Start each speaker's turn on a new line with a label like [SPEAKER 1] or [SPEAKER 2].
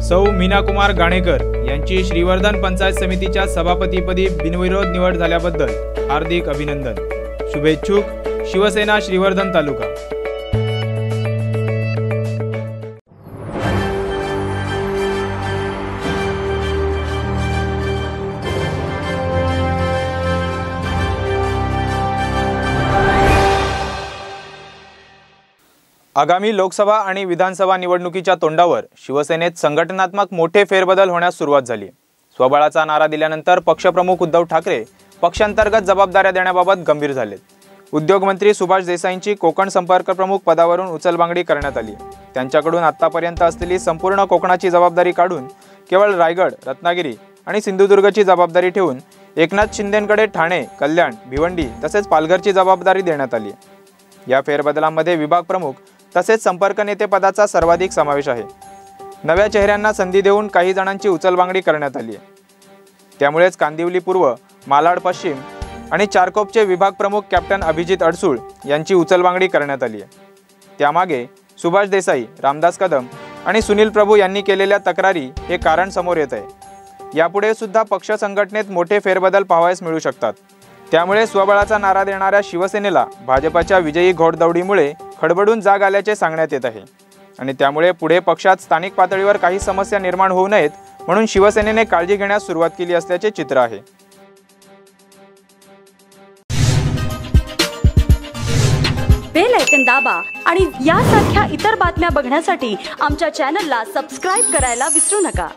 [SPEAKER 1] सौ मीना कुमार गाणेकर यांची श्रीवर्धन पंचायत समितीच्या सभापतीपदी बिनविरोध निवड झाल्याबद्दल हार्दिक अभिनंदन। शुभेच्छुक शिवसेना श्रीवर्धन तालुका। आगामी लोकसभा आणि विधानसभा निवडणुकीच्या तोंडावर शिवसेनेत संघटनात्मक मोठे फेरबदल होण्यास सुरुवात झाली। स्वबळाचा नारा दिल्यानंतर पक्षप्रमुख उद्धव ठाकरे पक्षांतर्गत जबाबदाऱ्या देण्याबाबत गंभीर झालेत। उद्योगमंत्री सुभाष देसाईंची कोकण संपर्क प्रमुख पदावरून उचलबांगडी करण्यात आली। त्यांच्याकडून आतापर्यंत असलेली संपूर्ण कोकणाची जबाबदारी काढून केवळ रायगड, रत्नागिरी आणि सिंधुदुर्गची जबाबदारी ठेवून एकनाथ शिंदेंकडे ठाणे, कल्याण, भिवंडी तसेच पालघरची जबाबदारी देण्यात आली। या फेरबदलांमध्ये विभाग प्रमुख तसेच संपर्क नेते पदाचा सर्वाधिक समावेश आहे। नव्या चेहऱ्यांना संधी देऊन काही जणांची उचलबांगडी करण्यात आली आहे। त्यामुळेच कांदिवली पूर्व, मालाड पश्चिम आणि चारकोपचे विभाग प्रमुख कॅप्टन अभिजित अडसूळ यांची उचलबांगडी करण्यात आली आहे। त्यामागे सुभाष देसाई, रामदास कदम आणि सुनील प्रभू यांनी केलेल्या तक्रारी हे कारण समोर येत आहे। यापुढे सुद्धा पक्ष संघटनेत मोठे फेरबदल पाहावयास मिळू शकतात। त्यामुळे स्वबळाचा नारा देणाऱ्या शिवसेनेला भाजपच्या विजयी घोडदौडीमुळे खडबडून जाग आल्याचे सांगण्यात येत आहे आणि त्यामुळे पुढे पक्षात स्थानिक पातळीवर काही समस्या निर्माण होऊ नयेत म्हणून शिवसेनेने काळजी घेण्यास सुरुवात केली असल्याचे चित्र आहे।
[SPEAKER 2] बेल आयकॉन दाबा आणि यासारख्या इतर बातम्या बघण्यासाठी आमच्या चॅनलला सबस्क्राइब करायला विसरू नका।